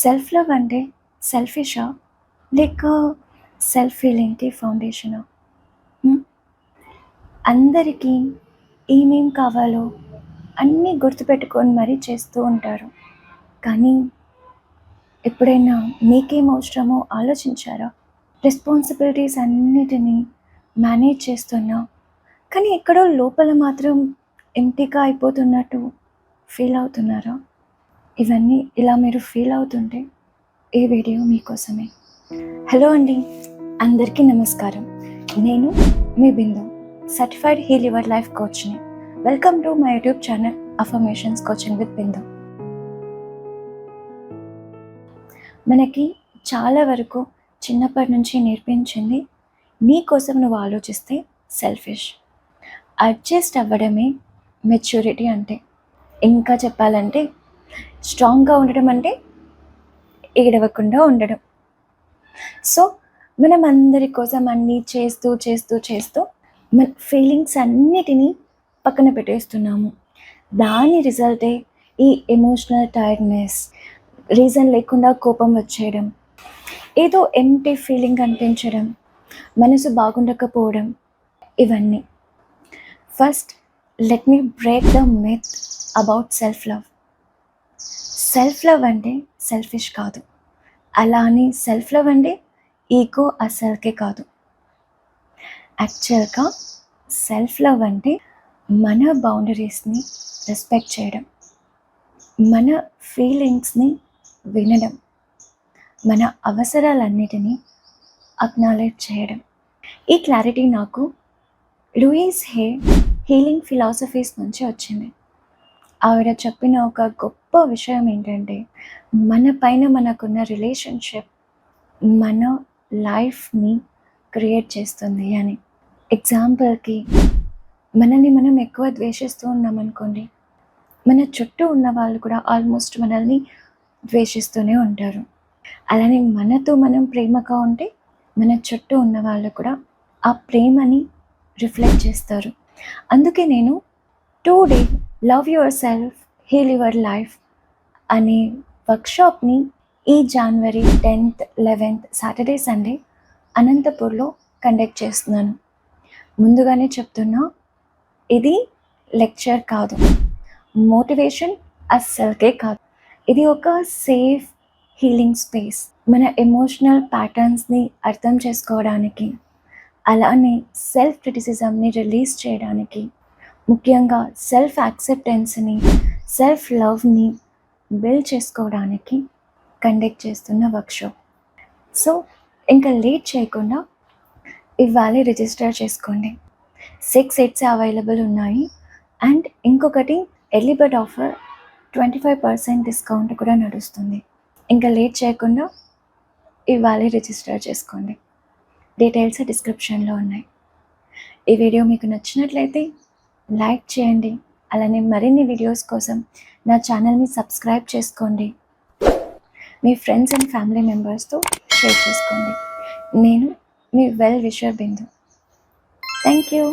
Self love అంటే సెల్ఫిషా? లేక self ఫీలింగ్‌కి ఫౌండేషనా? హ్మ్. అందరికీ ఏమేం కావాలో అన్నీ గుర్తుపెట్టుకొని మరీ చేస్తూ ఉంటారు. కానీ ఎప్పుడైనా మీకేం అవసరమో ఆలోచించారా? రెస్పాన్సిబిలిటీస్ అన్నిటిని మేనేజ్ చేస్తున్నా, కానీ ఎక్కడో లోపల మాత్రం ఎంప్టీగా అయిపోతున్నట్టు ఫీల్ అవుతున్నారా? ఇవన్నీ ఇలా మీరు ఫీల్ అవుతుంటే ఈ వీడియో మీకోసమే. హలో అండి, అందరికీ నమస్కారం. నేను మీ Bindu, certified heal your life కోచ్ని. Welcome to my YouTube channel affirmations coaching with Bindu. మనకి చాలా వరకు చిన్నప్పటి నుంచి నేర్పించింది, నీ కోసం నువ్వు ఆలోచిస్తే సెల్ఫిష్, అడ్జస్ట్ అవ్వడమే మెచ్యూరిటీ అంటే. ఇంకా చెప్పాలంటే స్ట్రాంగ్గా ఉండడం అంటే ఏడవకుండా ఉండడం. సో మనం అందరి కోసం అన్నీ చేస్తూ చేస్తూ చేస్తూ మన ఫీలింగ్స్ అన్నిటినీ పక్కన పెట్టేస్తున్నాము. దాని రిజల్టే ఈ ఎమోషనల్ టైర్డ్నెస్, రీజన్ లేకుండా కోపం వచ్చేయడం, ఏదో ఎంప్టీ ఫీలింగ్ అనిపించడం, మనసు బాగుండకపోవడం, ఇవన్నీ. First let me break the myth about self love. Self love అంటే సెల్ఫిష్ కాదు. అలా అని సెల్ఫ్ లవ్ అంటే ఈగో అసలుకే కాదు. యాక్చువల్గా సెల్ఫ్ లవ్ అంటే మన బౌండరీస్ని రెస్పెక్ట్ చేయడం, మన ఫీలింగ్స్ని వినడం, మన అవసరాలన్నిటినీ అక్నాలెడ్జ్ చేయడం. ఈ క్లారిటీ నాకు లూయిస్ హే హీలింగ్ ఫిలాసఫీస్ నుంచి వచ్చింది. ఆవిడ చెప్పిన ఒక గొప్ప విషయం ఏంటంటే, మన పైన మనకున్న రిలేషన్షిప్ మన లైఫ్ని క్రియేట్ చేస్తుంది అని. ఎగ్జాంపుల్కి, మనల్ని మనం ఎక్కువ ద్వేషిస్తూ ఉన్నామనుకోండి, మన చుట్టూ ఉన్న వాళ్ళు కూడా ఆల్మోస్ట్ మనల్ని ద్వేషిస్తూనే ఉంటారు. అలానే మనతో మనం ప్రేమగా ఉంటే మన చుట్టూ ఉన్న వాళ్ళు కూడా ఆ ప్రేమని రిఫ్లెక్ట్ చేస్తారు. అందుకే నేను today love yourself heal your life అనే వర్క్షాప్ని ఈ జనవరి 10th, 11th సాటర్డే, సండే అనంతపూర్లో కండక్ట్ చేస్తున్నాను. ముందుగానే చెప్తున్నా, ఇది లెక్చర్ కాదు, మోటివేషన్ అస్సలకే కాదు. ఇది ఒక సేఫ్ హీలింగ్ స్పేస్. మన ఎమోషనల్ ప్యాటర్న్స్ని అర్థం చేసుకోవడానికి, అలానే సెల్ఫ్ క్రిటిసిజంని రిలీజ్ చేయడానికి, ముఖ్యంగా సెల్ఫ్ యాక్సెప్టెన్స్ని, సెల్ఫ్ లవ్ని బిల్డ్ చేసుకోవడానికి కండక్ట్ చేస్తున్న వర్క్షాప్. సో ఇంకా లేట్ చేయకుండా ఇవాళ రిజిస్టర్ చేసుకోండి. 6 seats అవైలబుల్ ఉన్నాయి. అండ్ ఇంకొకటి ఎర్లీ బర్డ్ ఆఫర్ 25% డిస్కౌంట్ కూడా నడుస్తుంది. ఇంకా లేట్ చేయకుండా ఇవాళ రిజిస్టర్ చేసుకోండి. డీటెయిల్స్ డిస్క్రిప్షన్లో ఉన్నాయి. ఈ వీడియో మీకు నచ్చినట్లయితే లైక్ చేయండి. అలానే మరిన్ని వీడియోస్ కోసం నా ఛానల్ని సబ్స్క్రైబ్ చేసుకోండి. మీ ఫ్రెండ్స్ అండ్ ఫ్యామిలీ మెంబర్స్తో షేర్ చేసుకోండి. నేను మీ well wisher Bindu. Thank you.